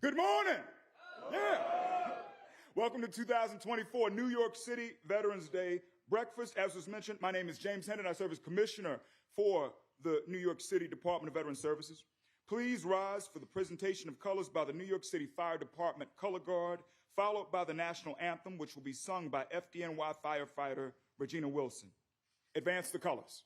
Good morning. Yeah. Welcome to 2024 New York City Veterans Day breakfast. As was mentioned, my name is James Hendon. I serve as commissioner for the New York City Department of Veteran Services. Please rise for the presentation of colors by the New York City Fire Department Color Guard, followed by the national anthem, which will be sung by FDNY firefighter Regina Wilson. Advance the colors.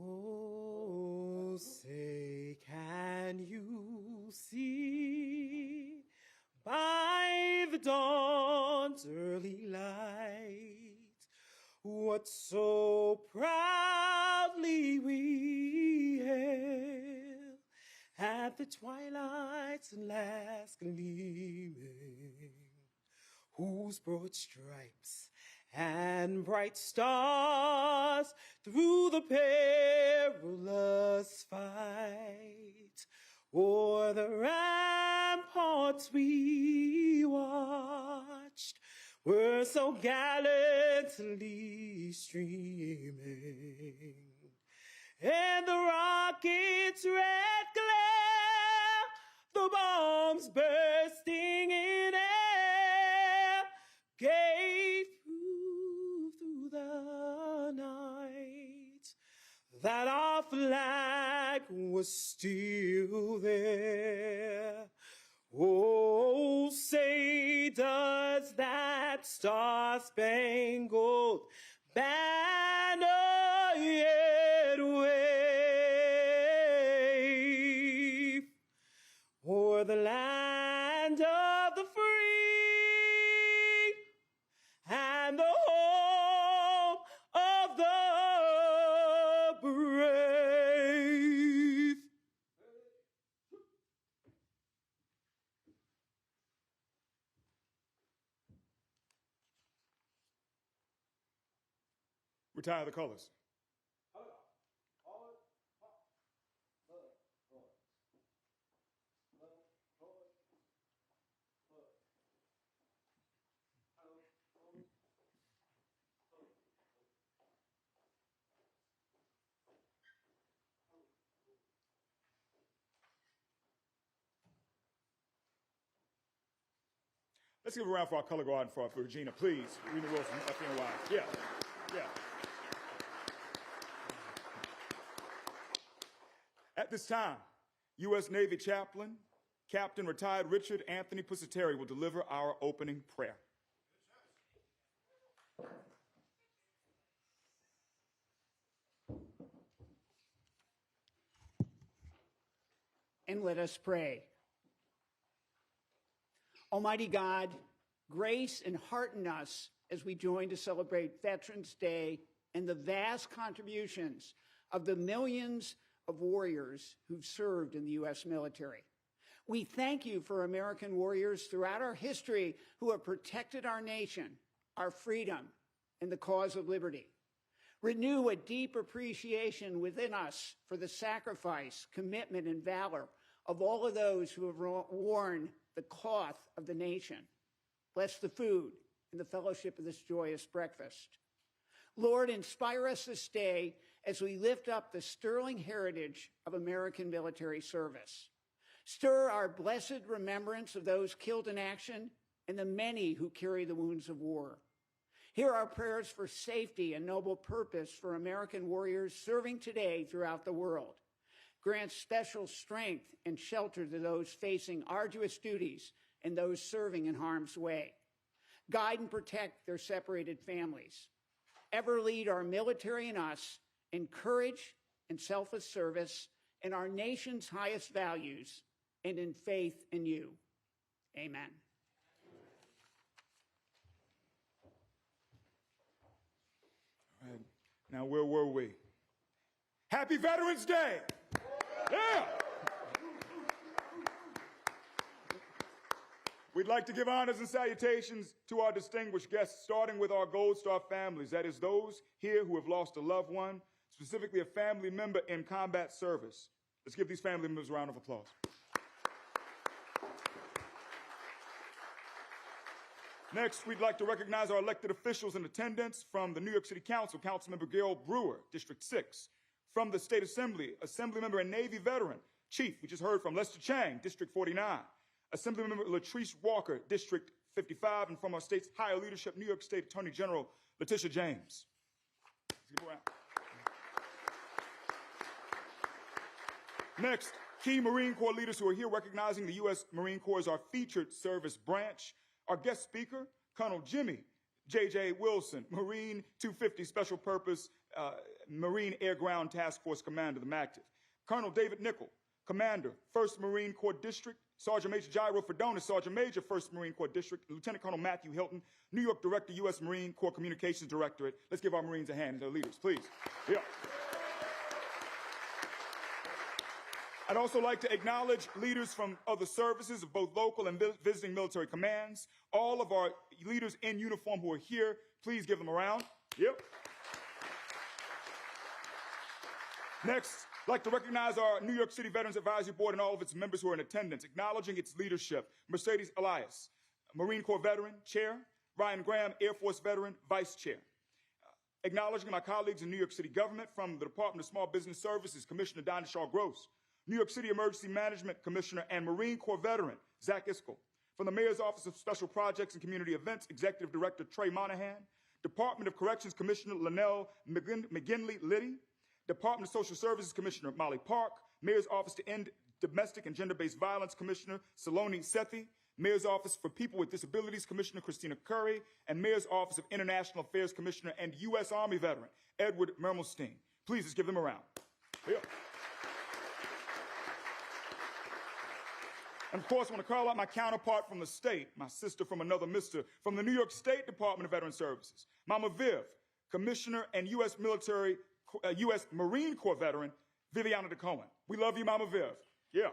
Oh, say, can you see by the dawn's early light what so proudly we hail at the twilight's last gleaming, whose broad stripes and bright stars through the perilous fight o'er the ramparts we watched were so gallantly streaming, and the rocket's red glare, the bombs bursting in air, gave proof through the night that our flag was still there. Oh, say, does that star-spangled banner yet wave o'er the land of the free and the home of the brave? Retire the colors. Let's give a round for our color guard and for Regina, please. Regina Wilson, FNY. Yeah. At this time, U.S. Navy Chaplain, Captain Retired Richard Anthony Pusateri will deliver our opening prayer. And let us pray. Almighty God, grace and hearten us as we join to celebrate Veterans Day and the vast contributions of the millions of warriors who've served in the U.S. military. We thank you for American warriors throughout our history who have protected our nation, our freedom, and the cause of liberty. Renew a deep appreciation within us for the sacrifice, commitment, and valor of all of those who have worn the cloth of the nation. Bless the food and the fellowship of this joyous breakfast. Lord, inspire us this day as we lift up the sterling heritage of American military service. Stir our blessed remembrance of those killed in action and the many who carry the wounds of war. Hear our prayers for safety and noble purpose for American warriors serving today throughout the world. Grant special strength and shelter to those facing arduous duties and those serving in harm's way. Guide and protect their separated families. Ever lead our military and us in courage and selfless service in our nation's highest values and in faith in you. Amen. Now, where were we? Happy Veterans Day! Yeah! We'd like to give honors and salutations to our distinguished guests, starting with our Gold Star families. That is those here who have lost a loved one, specifically a family member in combat service. Let's give these family members a round of applause. Next, we'd like to recognize our elected officials in attendance from the New York City Council, Councilmember Gail Brewer, District 6. From the State Assembly, Assemblymember and Navy veteran, Chief, we just heard from Lester Chang, District 49. Assemblymember Latrice Walker, District 55. And from our state's higher leadership, New York State Attorney General Letitia James. Let's give a round. Next, key Marine Corps leaders who are here recognizing the U.S. Marine Corps as our featured service branch. Our guest speaker, Colonel Jimmy J.J. Wilson, Marine 250 Special Purpose Marine Air Ground Task Force Commander, the MACTIV. Colonel David Nickel, Commander, 1st Marine Corps District. Sergeant Major Jairo Fredonis, Sergeant Major, 1st Marine Corps District. Lieutenant Colonel Matthew Hilton, New York Director, U.S. Marine Corps Communications Directorate. Let's give our Marines a hand and their leaders, please. Yeah. I'd also like to acknowledge leaders from other services of both local and visiting military commands. All of our leaders in uniform who are here, please give them a round. Yep. Next, I'd like to recognize our New York City Veterans Advisory Board and all of its members who are in attendance, acknowledging its leadership. Mercedes Elias, Marine Corps veteran, Chair. Ryan Graham, Air Force veteran, Vice Chair. Acknowledging my colleagues in New York City government, from the Department of Small Business Services, Commissioner Dinah Shaw Gross. New York City Emergency Management Commissioner and Marine Corps veteran, Zach Iskell. From the Mayor's Office of Special Projects and Community Events, Executive Director Trey Monahan. Department of Corrections Commissioner Linnell McGinley-Liddy. Department of Social Services Commissioner Molly Park. Mayor's Office to End Domestic and Gender-Based Violence Commissioner Saloni Sethi. Mayor's Office for People with Disabilities Commissioner Christina Curry. And Mayor's Office of International Affairs Commissioner and U.S. Army veteran Edward Mermelstein. Please, let's give them a round. Yeah. And of course, I want to call out my counterpart from the state, my sister from another mister, from the New York State Department of Veteran Services, Mama Viv, Commissioner and U.S. Marine Corps veteran, Viviana DeCohen. We love you, Mama Viv. Yeah.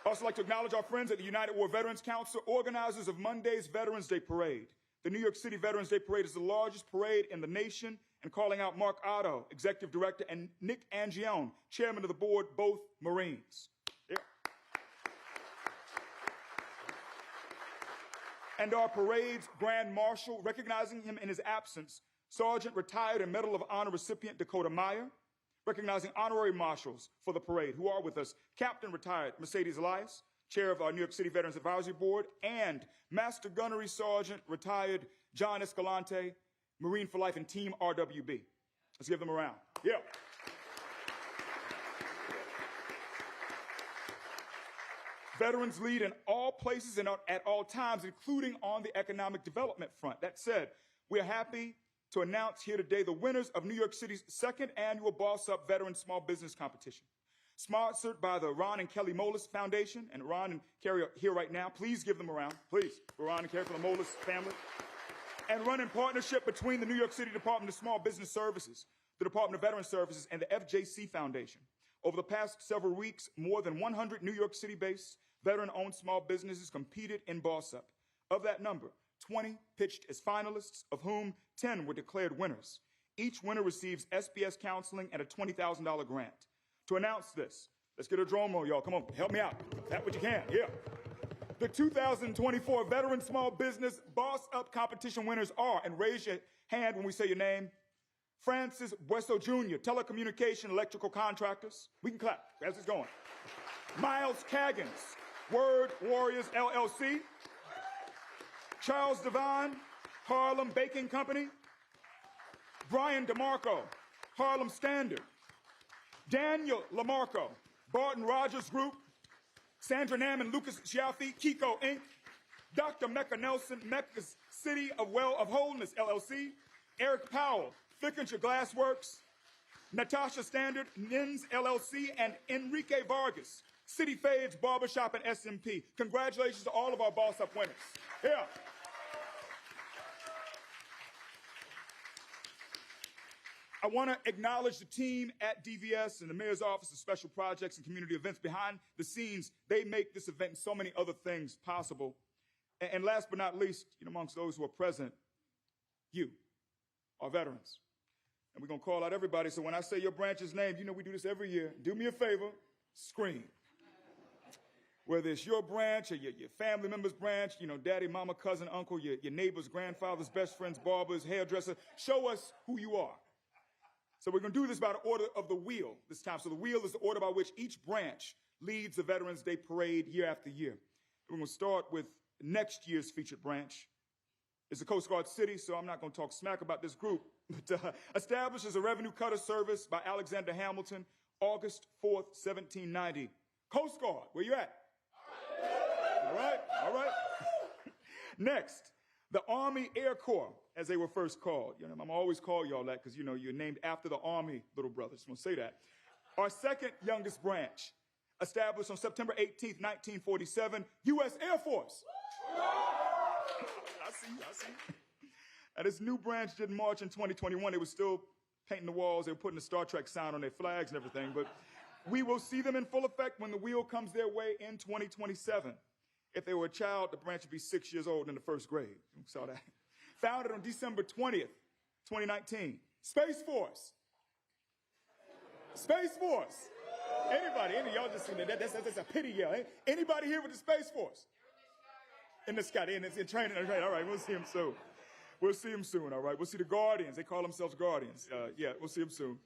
I'd also like to acknowledge our friends at the United War Veterans Council, organizers of Monday's Veterans Day Parade. The New York City Veterans Day Parade is the largest parade in the nation, and calling out Mark Otto, Executive Director, and Nick Angione, Chairman of the Board, both Marines. Yeah. And our parade's Grand Marshal, recognizing him in his absence, Sergeant Retired and Medal of Honor recipient Dakota Meyer, recognizing honorary marshals for the parade who are with us, Captain Retired Mercedes Elias, Chair of our New York City Veterans Advisory Board, and Master Gunnery Sergeant Retired John Escalante, Marine for Life and Team RWB. Let's give them a round. Yeah. Veterans lead in all places and at all times, including on the economic development front. That said, we are happy to announce here today the winners of New York City's second annual Boss Up Veteran Small Business Competition. Sponsored by the Ron and Kelly Moelis Foundation, and Ron and Kerry are here right now. Please give them a round, please, for Ron and Kerry, for the Moelis family. And run in partnership between the New York City Department of Small Business Services, the Department of Veteran Services, and the FJC Foundation. Over the past several weeks, more than 100 New York City-based veteran-owned small businesses competed in Boss Up. Of that number, 20 pitched as finalists, of whom 10 were declared winners. Each winner receives SBS counseling and a $20,000 grant. To announce this, let's get a drum roll, y'all. Come on, help me out. That what you can, yeah. The 2024 Veteran Small Business Boss Up Competition winners are, and raise your hand when we say your name, Francis Bueso Jr., Telecommunication Electrical Contractors. We can clap as it's going. Miles Caggins, Word Warriors LLC. Charles Devine, Harlem Baking Company. Brian DeMarco, Harlem Standard. Daniel LaMarco, Barton Rogers Group. Sandra Nam and Lucas Chiaffi, Kiko Inc. Dr. Mecca Nelson, Mecca's City of Wholeness LLC. Eric Powell, Fickinger Glassworks. Natasha Standard, NINS LLC, and Enrique Vargas, City Fades Barbershop and SMP. Congratulations to all of our Boss Up winners. Yeah. I want to acknowledge the team at DVS and the Mayor's Office of Special Projects and Community Events. Behind the scenes, they make this event and so many other things possible. And last but not least, amongst those who are present, you, our veterans. And we're going to call out everybody. So when I say your branch's name, we do this every year. Do me a favor, scream. Whether it's your branch or your family member's branch, daddy, mama, cousin, uncle, your neighbor's grandfather's best friend's barber's hairdresser, show us who you are. So we're going to do this by the order of the wheel this time. So the wheel is the order by which each branch leads the Veterans Day Parade year after year. We're going to start with next year's featured branch. It's the Coast Guard City, so I'm not going to talk smack about this group, but established as a revenue cutter service by Alexander Hamilton, August 4th, 1790. Coast Guard, where you at? All right. Next, the Army Air Corps, as they were first called. I'm always call y'all that because, you're named after the Army, little brothers. Just want to say that. Our second youngest branch, established on September 18th, 1947, U.S. Air Force. I see. Now, this new branch didn't march in 2021. They were still painting the walls. They were putting the Star Trek sign on their flags and everything. But we will see them in full effect when the wheel comes their way in 2027. If they were a child, the branch would be 6 years old in the first grade. We saw that. Founded on December 20th, 2019. Space Force. Anybody? Any of y'all just seen that? That's a pity yell. Anybody here with the Space Force? In the sky, in training. All right, we'll see them soon. All right, we'll see the Guardians. They call themselves Guardians. We'll see them soon.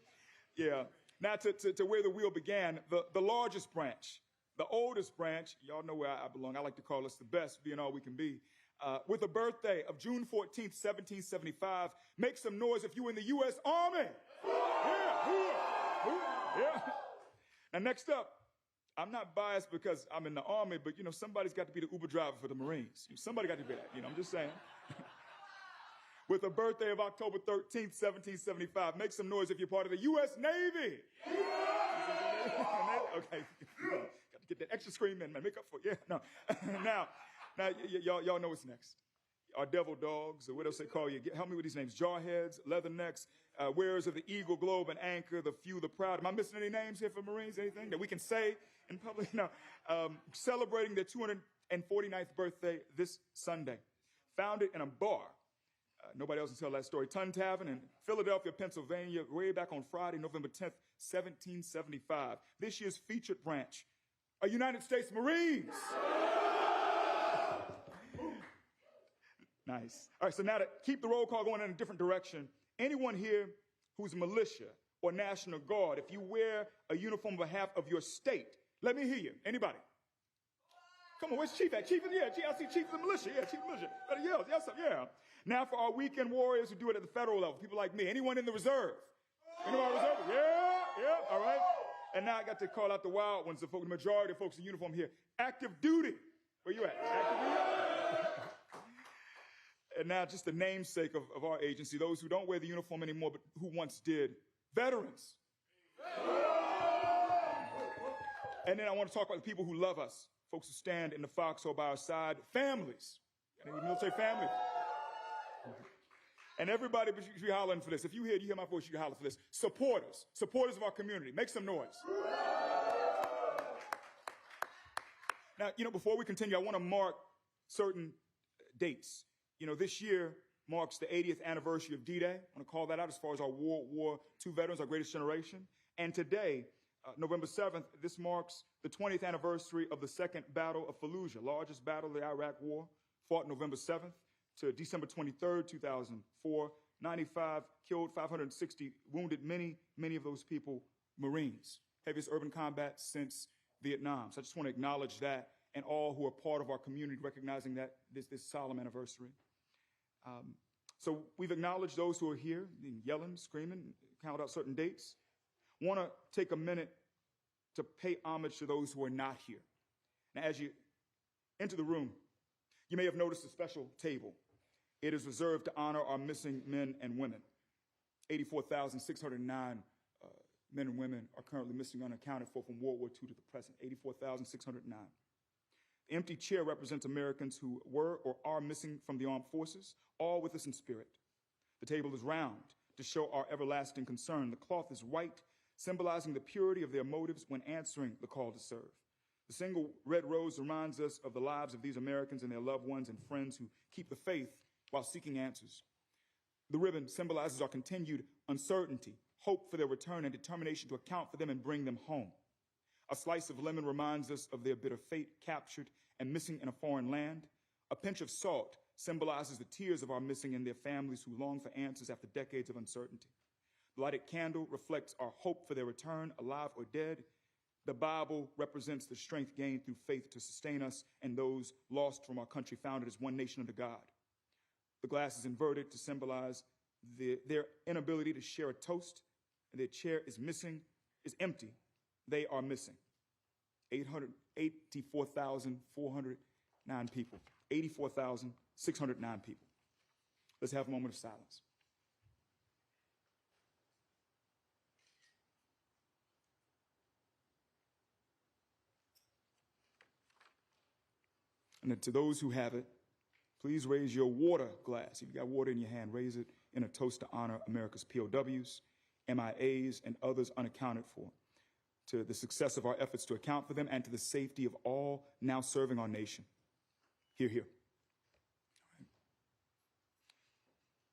Yeah. Now to where the wheel began, the largest branch, the oldest branch, y'all know where I belong. I like to call us the best, being all we can be. With a birthday of June 14th, 1775. Make some noise if you're in the U.S. Army. Yeah. Now, next up, I'm not biased because I'm in the Army, but, somebody's got to be the Uber driver for the Marines. Somebody got to be that, I'm just saying. With a birthday of October 13th, 1775. Make some noise if you're part of the U.S. Navy. Okay. Got to get that extra scream in, man. Make up for it. Yeah, no. Now, y'all know what's next. Our devil dogs, or what else they call you? Help me with these names. Jawheads, leathernecks, wearers of the eagle, globe, and anchor, the few, the proud. Am I missing any names here for Marines? Anything that we can say in public? No. Celebrating their 249th birthday this Sunday. Founded in a bar. Nobody else can tell that story. Tun Tavern in Philadelphia, Pennsylvania, way back on Friday, November 10th, 1775. This year's featured branch, a United States Marines. Nice. All right, so now to keep the roll call going in a different direction, anyone here who's militia or National Guard, if you wear a uniform on behalf of your state, let me hear you. Anybody? Come on, where's Chief at? Chief, yeah, I see Chief of the militia. Yeah, Chief of the militia. Better yell, yeah. Now for our weekend warriors who do it at the federal level, people like me. Anyone in the reserve? Anyone in the reserve? Yeah, all right. And now I got to call out the wild ones, the majority of folks in uniform here. Active duty. Where you at? Active duty? And now just the namesake of our agency, those who don't wear the uniform anymore, but who once did. Veterans. And then I want to talk about the people who love us, folks who stand in the foxhole by our side, families. Any military families? And everybody should be hollering for this. If you hear my voice, you can holler for this. Supporters of our community. Make some noise. Now, before we continue, I want to mark certain dates. This year marks the 80th anniversary of D-Day. I want to call that out as far as our World War II veterans, our greatest generation. And today, November 7th, this marks the 20th anniversary of the Second Battle of Fallujah, largest battle of the Iraq War, fought November 7th to December 23rd, 2004. 95 killed, 560 wounded, many of those people Marines. Heaviest urban combat since Vietnam. So I just want to acknowledge that and all who are part of our community recognizing that this solemn anniversary. So we've acknowledged those who are here, yelling, screaming, count out certain dates. Want to take a minute to pay homage to those who are not here. Now, as you enter the room, you may have noticed a special table. It is reserved to honor our missing men and women. 84,609 men and women are currently missing unaccounted for from World War II to the present, 84,609. The empty chair represents Americans who were or are missing from the armed forces, all with us in spirit. The table is round to show our everlasting concern. The cloth is white, symbolizing the purity of their motives when answering the call to serve. The single red rose reminds us of the lives of these Americans and their loved ones and friends who keep the faith while seeking answers. The ribbon symbolizes our continued uncertainty, hope for their return, and determination to account for them and bring them home. A slice of lemon reminds us of their bitter fate, captured and missing in a foreign land. A pinch of salt symbolizes the tears of our missing and their families who long for answers after decades of uncertainty. The lighted candle reflects our hope for their return, alive or dead. The Bible represents the strength gained through faith to sustain us and those lost from our country founded as one nation under God. The glass is inverted to symbolize their inability to share a toast, and their chair is empty. They are missing. 84,409 people. 84,609 people. Let's have a moment of silence. And then to those who have it, please raise your water glass. If you got water in your hand, raise it in a toast to honor America's POWs, MIAs, and others unaccounted for, to the success of our efforts to account for them and to the safety of all now serving our nation. Hear, hear. Right.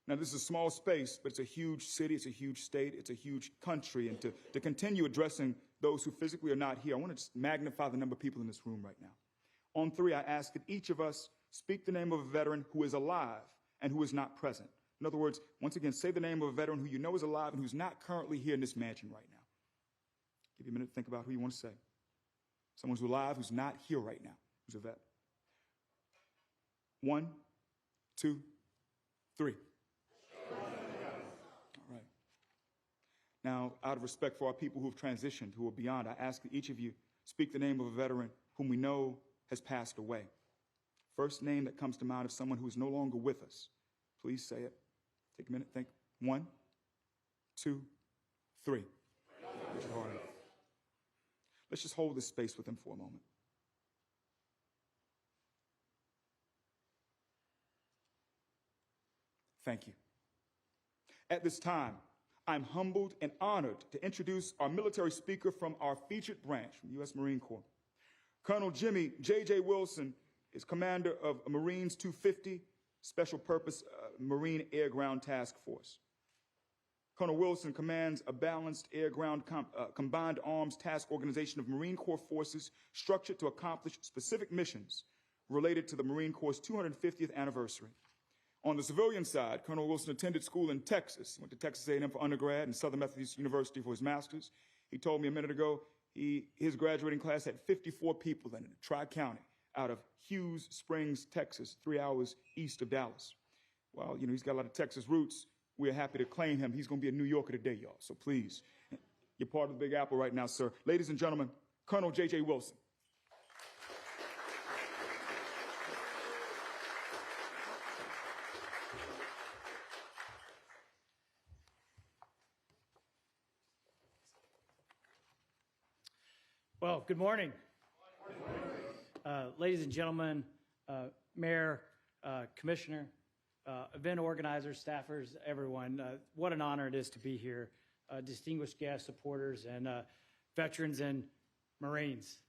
Now, this is a small space, but it's a huge city, it's a huge state, it's a huge country. And to continue addressing those who physically are not here, I want to just magnify the number of people in this room right now. On three, I ask that each of us speak the name of a veteran who is alive and who is not present. In other words, once again, say the name of a veteran who you know is alive and who's not currently here in this mansion right now. Give you a minute to think about who you want to say. Someone who's alive, who's not here right now, who's a vet. 1, 2, 3. All right. Now, out of respect for our people who have transitioned, who are beyond, I ask that each of you speak the name of a veteran whom we know has passed away. First name that comes to mind of someone who is no longer with us. Please say it. Take a minute, think. 1, 2, 3. Let's just hold this space with them for a moment. Thank you. At this time, I'm humbled and honored to introduce our military speaker from our featured branch, from the U.S. Marine Corps. Colonel Jimmy J.J. Wilson is commander of Marines 250, Special Purpose Marine Air Ground Task Force. Colonel Wilson commands a balanced air-ground combined arms task organization of Marine Corps forces structured to accomplish specific missions related to the Marine Corps' 250th anniversary. On the civilian side, Colonel Wilson attended school in Texas. He went to Texas A&M for undergrad and Southern Methodist University for his master's. He told me a minute ago his graduating class had 54 people in it, Tri-County, out of Hughes Springs, Texas, 3 hours east of Dallas. Well, he's got a lot of Texas roots. We're happy to claim him. He's going to be a New Yorker today, y'all. So please, you're part of the Big Apple right now, sir. Ladies and gentlemen, Colonel J.J. Wilson. Well, good morning. Ladies and gentlemen, Mayor, Commissioner, event organizers, staffers, everyone, what an honor it is to be here. Distinguished guests, supporters, and veterans and Marines.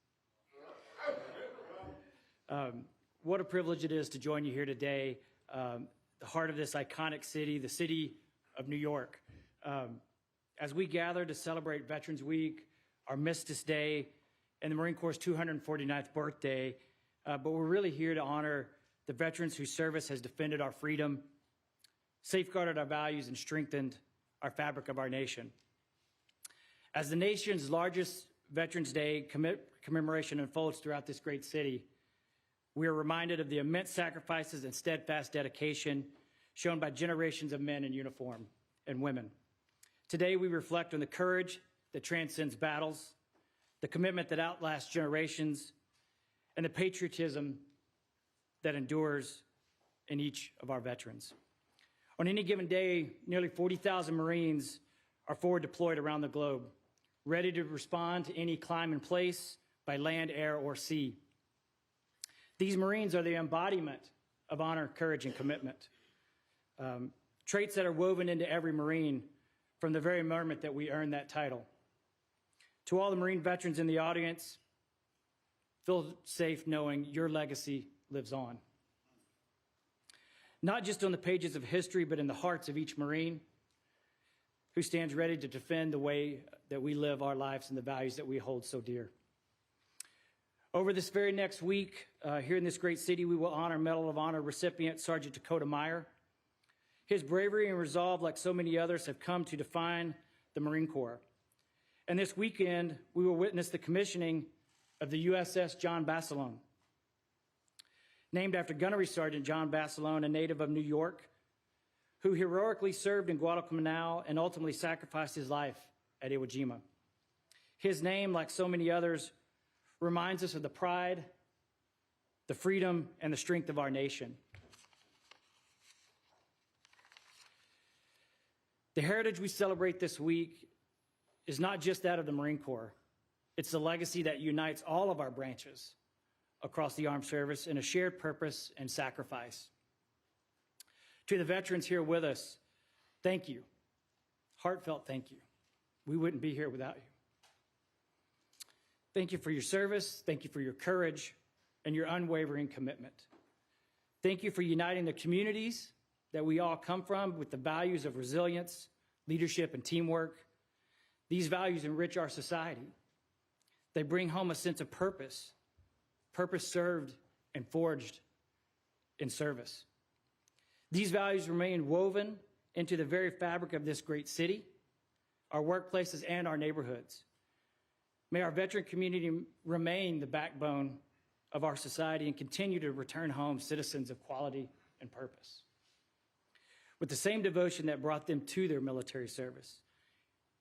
What a privilege it is to join you here today, the heart of this iconic city, the city of New York. As we gather to celebrate Veterans Week, Armistice Day, and the Marine Corps' 249th birthday, but we're really here to honor the veterans whose service has defended our freedom, safeguarded our values, and strengthened our fabric of our nation. As the nation's largest Veterans Day commemoration unfolds throughout this great city, we are reminded of the immense sacrifices and steadfast dedication shown by generations of men in uniform and women. Today, we reflect on the courage that transcends battles, the commitment that outlasts generations, and the patriotism that endures in each of our veterans. On any given day, nearly 40,000 Marines are forward deployed around the globe, ready to respond to any climb in place by land, air, or sea. These Marines are the embodiment of honor, courage, and commitment. traits that are woven into every Marine from the very moment that we earned that title. To all the Marine veterans in the audience, feel safe knowing your legacy lives on. Not just on the pages of history, but in the hearts of each Marine who stands ready to defend the way that we live our lives and the values that we hold so dear. Over this very next week, here in this great city, we will honor Medal of Honor recipient Sergeant Dakota Meyer. His bravery and resolve, like so many others, have come to define the Marine Corps. And this weekend, we will witness the commissioning of the USS John Basilone, named after Gunnery Sergeant John Basilone, a native of New York, who heroically served in Guadalcanal and ultimately sacrificed his life at Iwo Jima. His name, like so many others, reminds us of the pride, the freedom, and the strength of our nation. The heritage we celebrate this week is not just that of the Marine Corps. It's the legacy that unites all of our branches across the armed service in a shared purpose and sacrifice. To the veterans here with us, thank you. Heartfelt thank you. We wouldn't be here without you. Thank you for your service. Thank you for your courage and your unwavering commitment. Thank you for uniting the communities that we all come from with the values of resilience, leadership, and teamwork. These values enrich our society. They bring home a sense of purpose served and forged in service. These values remain woven into the very fabric of this great city, our workplaces, and our neighborhoods. May our veteran community remain the backbone of our society and continue to return home citizens of quality and purpose, with the same devotion that brought them to their military service.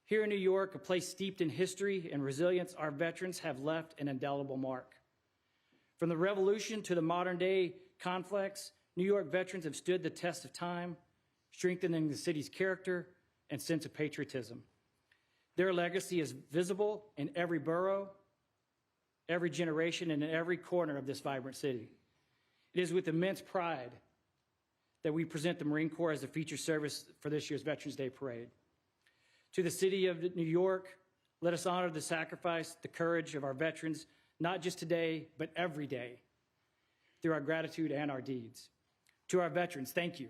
Here in New York, a place steeped in history and resilience, our veterans have left an indelible mark. From the Revolution to the modern-day conflicts, New York veterans have stood the test of time, strengthening the city's character and sense of patriotism. Their legacy is visible in every borough, every generation, and in every corner of this vibrant city. It is with immense pride that we present the Marine Corps as a featured service for this year's Veterans Day Parade. To the city of New York, let us honor the sacrifice, the courage of our veterans, not just today, but every day, through our gratitude and our deeds. To our veterans, thank you.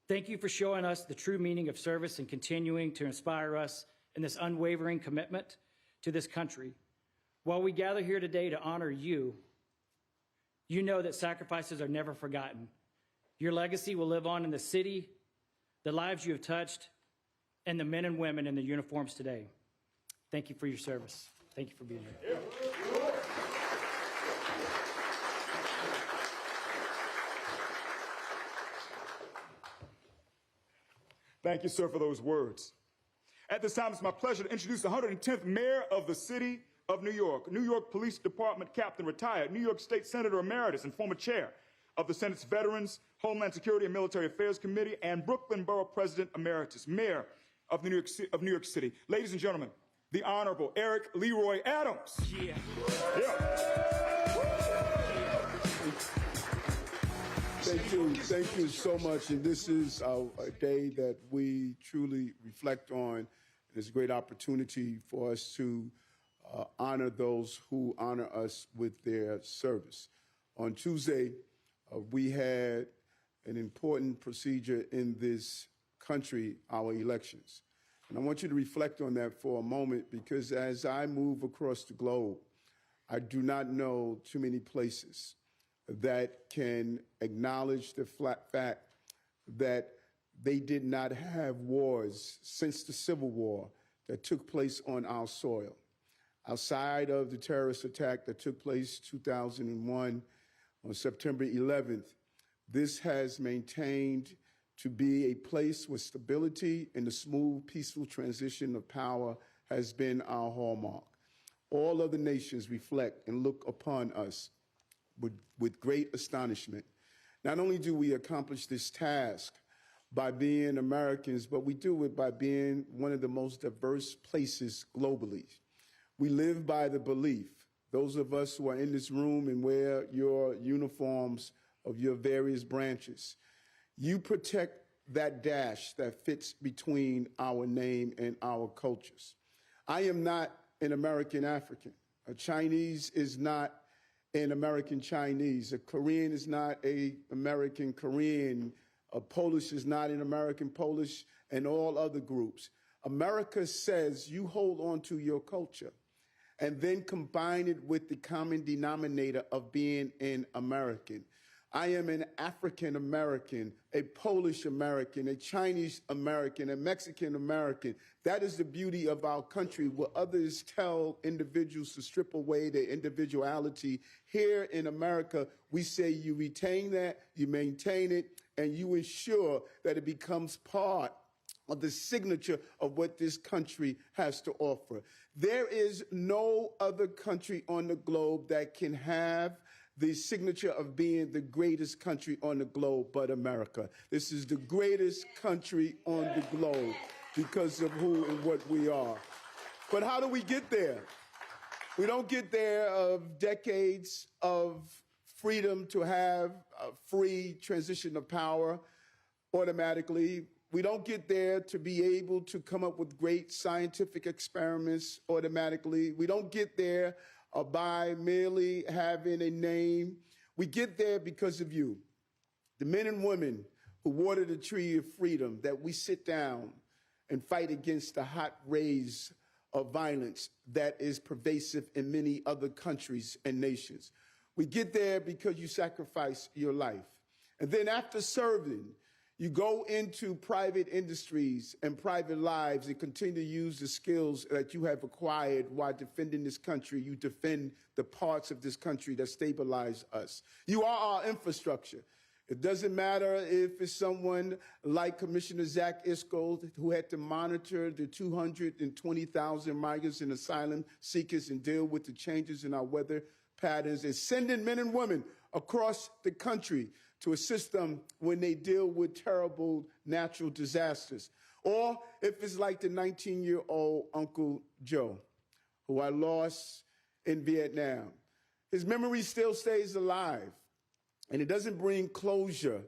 Thank you for showing us the true meaning of service and continuing to inspire us in this unwavering commitment to this country. While we gather here today to honor you, you know that sacrifices are never forgotten. Your legacy will live on in the city, the lives you have touched, and the men and women in the uniforms today. Thank you for your service. Thank you for being here. Thank you, sir, for those words. At this time, it's my pleasure to introduce the 110th Mayor of the City of New York, New York Police Department Captain retired, New York State Senator Emeritus and former chair of the Senate's Veterans, Homeland Security and Military Affairs Committee, and Brooklyn Borough President Emeritus, Mayor of New York City. Ladies and gentlemen, the Honorable Eric Leroy Adams. Yeah. Thank you so much. And this is a day that we truly reflect on. And it's a great opportunity for us to honor those who honor us with their service. On Tuesday, we had an important procedure in this country, our elections. And I want you to reflect on that for a moment, because as I move across the globe, I do not know too many places that can acknowledge the fact that they did not have wars since the Civil War that took place on our soil. Outside of the terrorist attack that took place 2001 on September 11th, this has maintained to be a place where stability and the smooth, peaceful transition of power has been our hallmark. All other nations reflect and look upon us with great astonishment. Not only do we accomplish this task by being Americans, but we do it by being one of the most diverse places globally. We live by the belief, those of us who are in this room and wear your uniforms of your various branches, You protect that dash that fits between our name and our cultures. I am not an American African. A Chinese is not an American Chinese. A Korean is not an American Korean. A Polish is not an American Polish, and all other groups. America says you hold on to your culture and then combine it with the common denominator of being an American. I am an African American, a Polish American, a Chinese American, a Mexican American. That is the beauty of our country, where others tell individuals to strip away their individuality. Here in America, we say you retain that, you maintain it, and you ensure that it becomes part of the signature of what this country has to offer. There is no other country on the globe that can have the signature of being the greatest country on the globe but America. This is the greatest country on the globe because of who and what we are. But how do we get there? We don't get there of decades of freedom to have a free transition of power automatically. We don't get there to be able to come up with great scientific experiments automatically. We don't get there by merely having a name. We get there because of you, the men and women who water the tree of freedom, that we sit down and fight against the hot rays of violence that is pervasive in many other countries and nations. We get there because you sacrifice your life. And then after serving, you go into private industries and private lives and continue to use the skills that you have acquired while defending this country. You defend the parts of this country that stabilize us. You are our infrastructure. It doesn't matter if it's someone like Commissioner Zach Iscol, who had to monitor the 220,000 migrants and asylum seekers and deal with the changes in our weather patterns, and sending men and women across the country to assist them when they deal with terrible natural disasters. Or if it's like the 19-year-old Uncle Joe, who I lost in Vietnam. His memory still stays alive, and it doesn't bring closure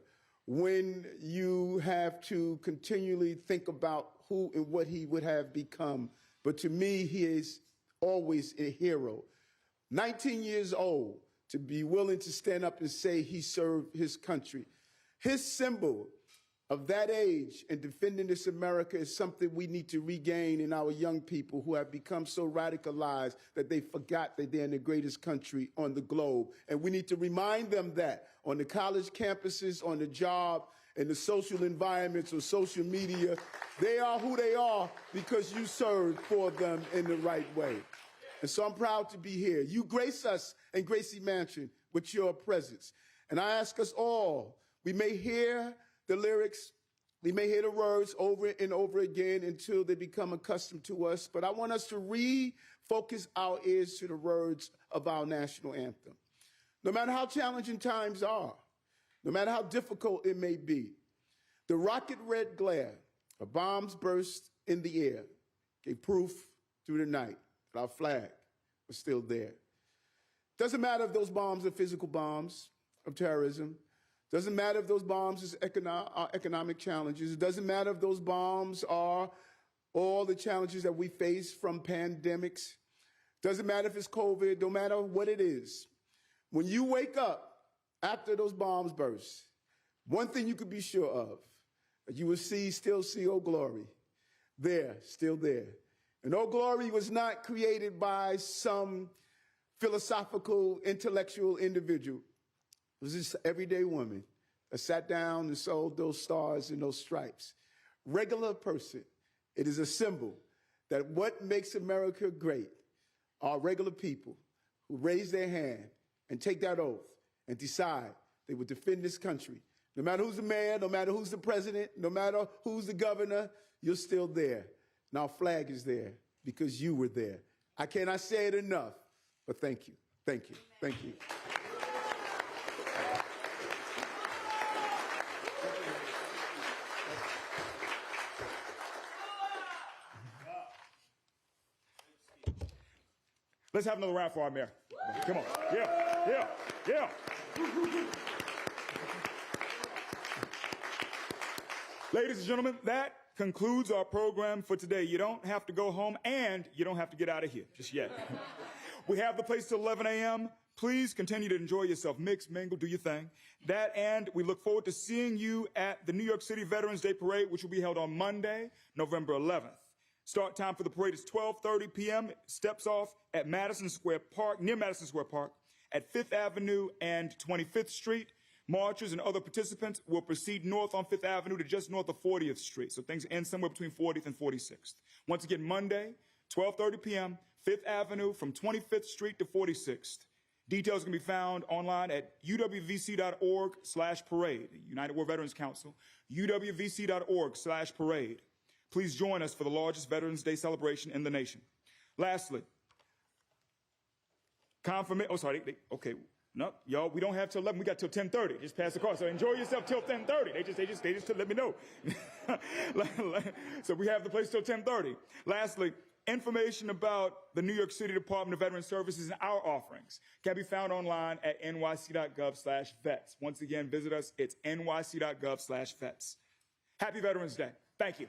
when you have to continually think about who and what he would have become. But to me, he is always a hero. 19 years old, to be willing to stand up and say he served his country. His symbol of that age and defending this America is something we need to regain in our young people who have become so radicalized that they forgot that they're in the greatest country on the globe. And we need to remind them that on the college campuses, on the job, in the social environments or social media, they are who they are because you served for them in the right way. And so I'm proud to be here. You grace us in Gracie Mansion with your presence. And I ask us all, we may hear the lyrics, we may hear the words over and over again until they become accustomed to us, but I want us to refocus our ears to the words of our national anthem. No matter how challenging times are, no matter how difficult it may be, the rocket red glare of bombs burst in the air gave proof through the night that our flag was still there. Doesn't matter if those bombs are physical bombs of terrorism. Doesn't matter if those bombs are economic challenges. It doesn't matter if those bombs are all the challenges that we face from pandemics. Doesn't matter if it's COVID. No matter what it is. When you wake up after those bombs burst, one thing you could be sure of, that you will still see Old Glory there, still there. And Old Glory was not created by some philosophical, intellectual individual. It was this everyday woman that sat down and sewed those stars and those stripes. Regular person. It is a symbol that what makes America great are regular people who raise their hand and take that oath and decide they would defend this country. No matter who's the mayor, no matter who's the president, no matter who's the governor, you're still there. And our flag is there because you were there. I cannot say it enough, but thank you, thank you, thank you. Let's have another round for our mayor. Come on. Yeah, yeah, yeah. Ladies and gentlemen, that concludes our program for today. You don't have to go home and you don't have to get out of here just yet. We have the place till 11 a.m. Please continue to enjoy yourself. Mix, mingle, do your thing. That and we look forward to seeing you at the New York City Veterans Day Parade, which will be held on Monday, November 11th. Start time for the parade is 12:30 p.m. Steps off at Madison Square Park, near Madison Square Park, at 5th Avenue and 25th Street. Marchers and other participants will proceed north on 5th Avenue to just north of 40th Street. So things end somewhere between 40th and 46th. Once again, Monday, 12:30 p.m., 5th Avenue from 25th Street to 46th. Details can be found online at uwvc.org/parade, United War Veterans Council, uwvc.org/parade. Please join us for the largest Veterans Day celebration in the nation. Lastly, okay. No, y'all, we don't have till 11. We got till 10:30. Just pass the car. So enjoy yourself till 10:30. They just let me know. So we have the place till 10:30. Lastly, information about the New York City Department of Veteran Services and our offerings can be found online at nyc.gov/vets. Once again, visit us. It's nyc.gov/vets. Happy Veterans Day. Thank you.